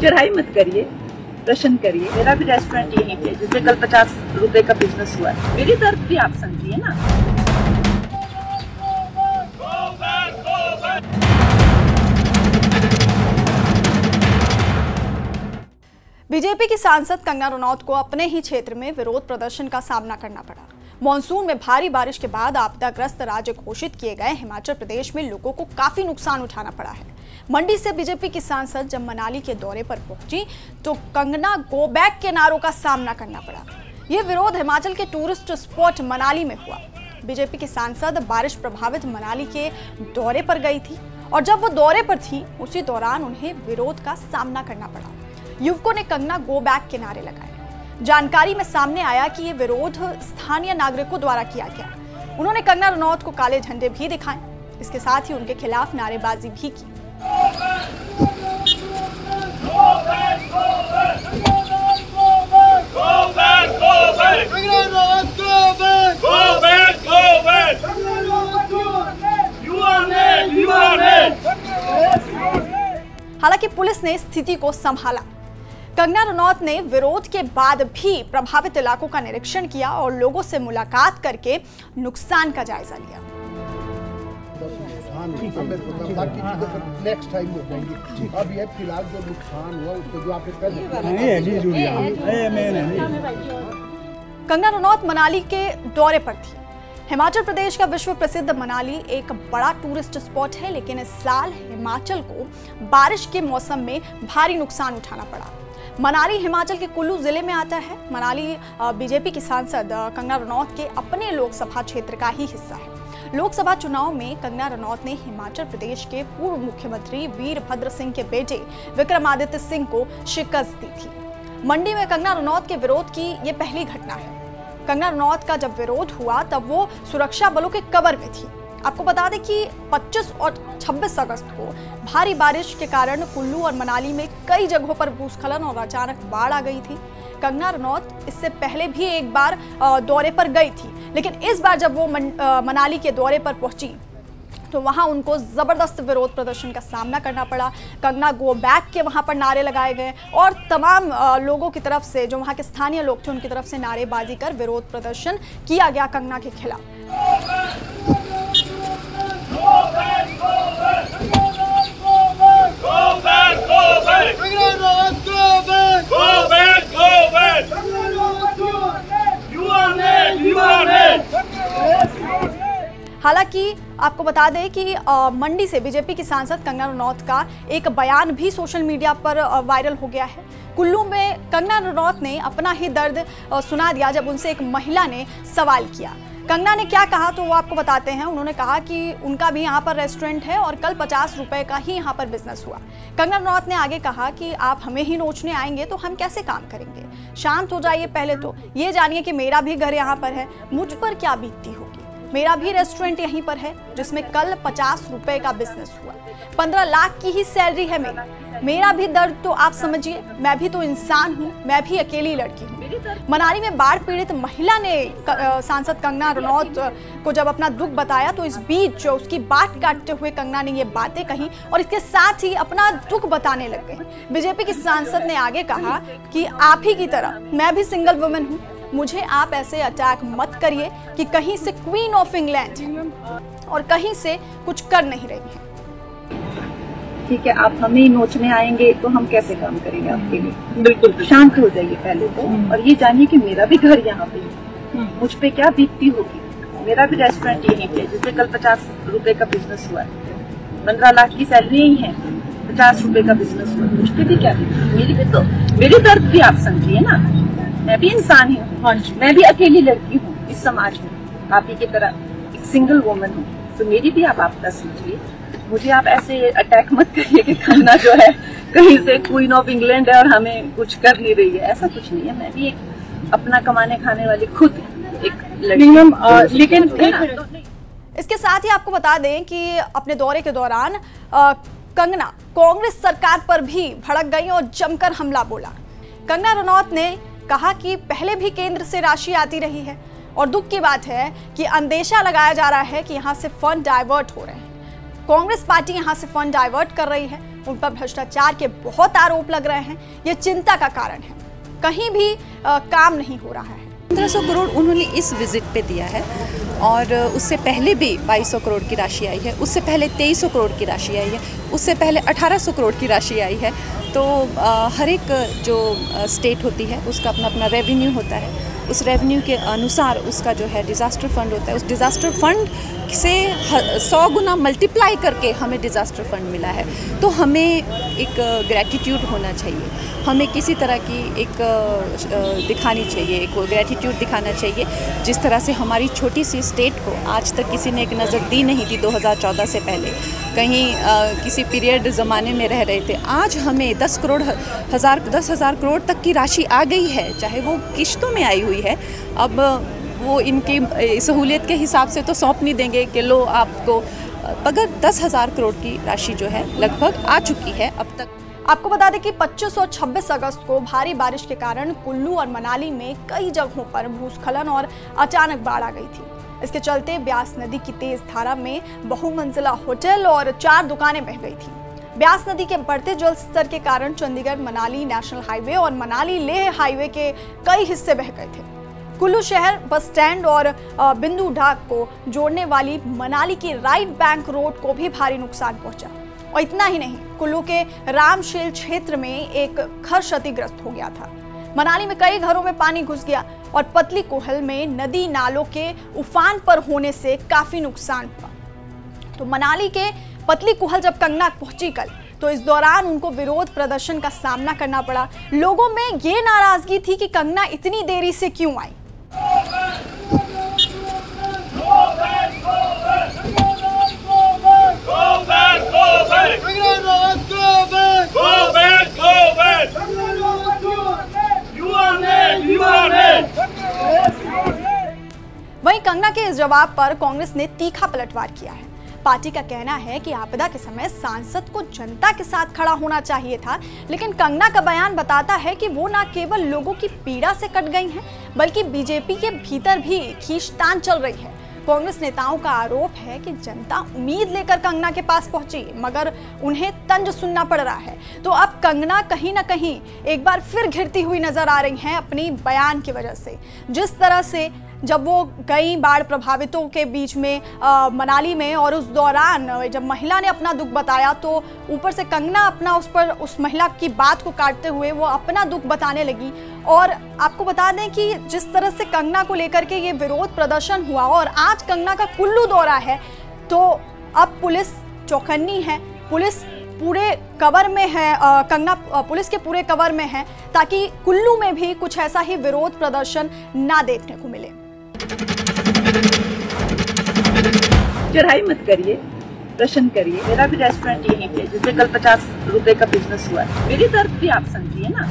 चढ़ाई मत करिए, प्रश्न करिए। मेरा भी रेस्टोरेंट यहीं पे जिससे कल 50 रुपए का बिजनेस हुआ है। मेरी दर्द भी आप समझिए ना। बीजेपी की सांसद कंगना रनौत को अपने ही क्षेत्र में विरोध प्रदर्शन का सामना करना पड़ा। मॉनसून में भारी बारिश के बाद आपदाग्रस्त राज्य घोषित किए गए हिमाचल प्रदेश में लोगों को काफी नुकसान उठाना पड़ा है। मंडी से बीजेपी की सांसद जब मनाली के दौरे पर पहुंची तो कंगना गो बैक के नारों का सामना करना पड़ा। यह विरोध हिमाचल के टूरिस्ट स्पॉट मनाली में हुआ। बीजेपी की सांसद बारिश प्रभावित मनाली के दौरे पर गई थी और जब वो दौरे पर थी उसी दौरान उन्हें विरोध का सामना करना पड़ा। युवकों ने कंगना गो बैक के नारे लगाए। जानकारी में सामने आया कि ये विरोध स्थानीय नागरिकों द्वारा किया गया। उन्होंने कंगना रनौत को काले झंडे भी दिखाए। इसके साथ ही उनके खिलाफ नारेबाजी भी की। हालांकि पुलिस ने स्थिति को संभाला। कंगना रनौत ने विरोध के बाद भी प्रभावित इलाकों का निरीक्षण किया और लोगों से मुलाकात करके नुकसान का जायजा लिया। नेक्स्ट टाइम हो जाएंगे। अब ये फिलहाल जो नुकसान हुआ उसको जो आपने कंगना रनौत मनाली के दौरे पर थी। हिमाचल प्रदेश का विश्व प्रसिद्ध मनाली एक बड़ा टूरिस्ट स्पॉट है, लेकिन इस साल हिमाचल को बारिश के मौसम में भारी नुकसान उठाना पड़ा। मनाली हिमाचल के कुल्लू जिले में आता है। मनाली बीजेपी की सांसद कंगना रनौत के अपने लोकसभा क्षेत्र का ही हिस्सा है। लोकसभा चुनाव में कंगना रनौत ने हिमाचल प्रदेश के पूर्व मुख्यमंत्री वीरभद्र सिंह के बेटे विक्रमादित्य सिंह को शिकस्त दी थी। मंडी में कंगना रनौत के विरोध की ये पहली घटना है। कंगना रनौत का जब विरोध हुआ तब वो सुरक्षा बलों के कवर में थी। आपको बता दें कि 25 और 26 अगस्त को भारी बारिश के कारण कुल्लू और मनाली में कई जगहों पर भूस्खलन और अचानक बाढ़ आ गई थी। कंगना रनौत इससे पहले भी एक बार दौरे पर गई थी, लेकिन इस बार जब वो मनाली के दौरे पर पहुंची तो वहां उनको जबरदस्त विरोध प्रदर्शन का सामना करना पड़ा। कंगना गो बैक के वहां पर नारे लगाए गए और तमाम लोगों की तरफ से, जो वहां के स्थानीय लोग थे, उनकी तरफ से नारेबाजी कर विरोध प्रदर्शन किया गया कंगना के खिलाफ। हालांकि आपको बता दें कि मंडी से बीजेपी की सांसद कंगना रनौत का एक बयान भी सोशल मीडिया पर वायरल हो गया है। कुल्लू में कंगना रनौत ने अपना ही दर्द सुना दिया जब उनसे एक महिला ने सवाल किया। कंगना ने क्या कहा तो वो आपको बताते हैं। उन्होंने कहा कि उनका भी यहाँ पर रेस्टोरेंट है और कल 50 रुपए का ही यहाँ पर बिजनेस हुआ। कंगना रनौत ने आगे कहा कि आप हमें ही नोचने आएंगे तो हम कैसे काम करेंगे। शांत हो जाइए, पहले तो ये जानिए कि मेरा भी घर यहाँ पर है, मुझ पर क्या बीतती होगी। मेरा भी रेस्टोरेंट यहीं पर है जिसमें कल 50 रुपए का बिजनेस हुआ। 15 लाख की ही सैलरी है मेरा भी दर्द तो आप समझिए। मैं भी तो इंसान हूँ, मैं भी अकेली लड़की हूँ। मनाली में बाढ़ पीड़ित महिला ने सांसद कंगना रनौत को जब अपना दुख बताया तो इस बीच उसकी बात काटते हुए कंगना ने ये बातें कही और इसके साथ ही अपना दुख बताने लग गई। बीजेपी की सांसद ने आगे कहा कि आप ही की तरह मैं भी सिंगल वुमेन हूँ, मुझे आप ऐसे अटैक मत करिए कि कहीं से क्वीन ऑफ इंग्लैंड है और कहीं से कुछ कर नहीं रही है। ठीक है, आप हमें नोचने आएंगे तो हम कैसे काम करेंगे आपके लिए। बिल्कुल शांत हो जाइए पहले तो, और ये जानिए कि मेरा भी घर यहाँ पे है, मुझ पे क्या बीतती होगी। मेरा भी रेस्टोरेंट यहीं पे जिससे कल 50 रुपए का बिजनेस हुआ है। 15 लाख की सैलरी ही है, 50 रुपए का बिजनेस हुआ, मुझ पे भी क्या बीतती। मेरी दर्द भी आप समझिए ना। मैं भी इंसान ही हूँ, मैं भी अकेली लड़की हूँ इस समाज में, आप ही की तरह एक सिंगल वुमन हूँ, तो मेरी भी आप आपदा समझिए। मुझे आप ऐसे अटैक मत करिए कि खाना जो है कहीं से क्वीन ऑफ इंग्लैंड है और हमें कुछ कर नहीं रही है। ऐसा कुछ नहीं है, मैं भी एक अपना कमाने खाने वाली खुद एक लड़की। लेकिन इसके साथ ही आपको बता दें कि अपने दौरे के दौरान कंगना कांग्रेस सरकार पर भी भड़क गई और जमकर हमला बोला। कंगना रनौत ने कहा कि पहले भी केंद्र से राशि आती रही है और दुख की बात है कि अंदेशा लगाया जा रहा है कि यहाँ से फंड डाइवर्ट हो रहे हैं। कांग्रेस पार्टी यहाँ से फंड डाइवर्ट कर रही है। उन पर भ्रष्टाचार के बहुत आरोप लग रहे हैं। ये चिंता का कारण है, कहीं भी काम नहीं हो रहा है। 1500 करोड़ उन्होंने इस विजिट पे दिया है और उससे पहले भी 2200 करोड़ की राशि आई है, उससे पहले 2300 करोड़ की राशि आई है, उससे पहले 1800 करोड़ की राशि आई है। तो हर एक जो स्टेट होती है उसका अपना अपना रेवेन्यू होता है, उस रेवेन्यू के अनुसार उसका जो है डिज़ास्टर फंड होता है। उस डिज़ास्टर फंड से 100 गुना मल्टीप्लाई करके हमें डिज़ास्टर फंड मिला है। तो हमें एक ग्रैटिट्यूड होना चाहिए, हमें किसी तरह की एक दिखानी चाहिए, एक ग्रैटिट्यूड दिखाना चाहिए। जिस तरह से हमारी छोटी सी स्टेट को आज तक किसी ने एक नज़र दी नहीं थी 2014 से पहले, कहीं किसी पीरियड ज़माने में रह रहे थे, आज हमें 10,000 करोड़ तक की राशि आ गई है, चाहे वो किश्तों में आई हुई है। अब वो इनकी सहूलियत के हिसाब से तो सौंप नहीं देंगे कि लो आपको, मगर 10,000 करोड़ की राशि जो है लगभग आ चुकी है अब तक। आपको बता दें कि 25 और 26 अगस्त को भारी बारिश के कारण कुल्लू और मनाली में कई जगहों पर भूस्खलन और अचानक बाढ़ आ गई थी। इसके चलते ब्यास नदी की तेज धारा में बहुमंजिला होटल और 4 दुकानें बह गई थी। ब्यास नदी के बढ़ते जल स्तर के कारण चंडीगढ़ मनाली नेशनल हाईवे और मनाली लेह हाईवे के कई हिस्से बह गए थे। कुल्लू शहर बस स्टैंड और बिंदु ढाक को जोड़ने वाली मनाली की राइट बैंक रोड को भी भारी नुकसान पहुंचा। और इतना ही नहीं, कुल्लू के रामशेल क्षेत्र में एक घर क्षतिग्रस्त हो गया था। मनाली में कई घरों में पानी घुस गया और पतली कोहल में नदी नालों के उफान पर होने से काफी नुकसान हुआ। तो मनाली के पतली कोहल जब कंगना पहुंची कल, तो इस दौरान उनको विरोध प्रदर्शन का सामना करना पड़ा। लोगों में ये नाराजगी थी कि कंगना इतनी देरी से क्यों आई। वहीं कंगना के इस जवाब पर कांग्रेस ने तीखा पलटवार किया है। पार्टी का कहना है कि आपदा के समय सांसद को जनता के साथ खड़ा होना चाहिए था, लेकिन कंगना का बयान बताता है कि वो न केवल लोगों की पीड़ा से कट गई हैं, बल्कि बीजेपी के भीतर भी खींचतान चल रही है। कांग्रेस नेताओं का आरोप है कि जनता उम्मीद लेकर कंगना के पास पहुंची, मगर उन्हें तंज सुनना पड़ रहा है। तो अब कंगना कहीं ना कहीं एक बार फिर घिरती हुई नजर आ रही हैं अपनी बयान की वजह से। जिस तरह से जब वो गई बाढ़ प्रभावितों के बीच में मनाली में, और उस दौरान जब महिला ने अपना दुख बताया तो ऊपर से कंगना अपना उस महिला की बात को काटते हुए वो अपना दुख बताने लगी। और आपको बता दें कि जिस तरह से कंगना को लेकर के ये विरोध प्रदर्शन हुआ और आज कंगना का कुल्लू दौरा है, तो अब पुलिस चौकन्नी है, पुलिस पूरे कवर में है, कंगना पुलिस के पूरे कवर में है, ताकि कुल्लू में भी कुछ ऐसा ही विरोध प्रदर्शन ना देखने को मिले। चढ़ाई मत करिए, प्रश्न करिए। मेरा भी रेस्टोरेंट यहीं पे, जिससे कल 50 रुपए का बिजनेस हुआ है, मेरी तरफ भी आप समझिए ना।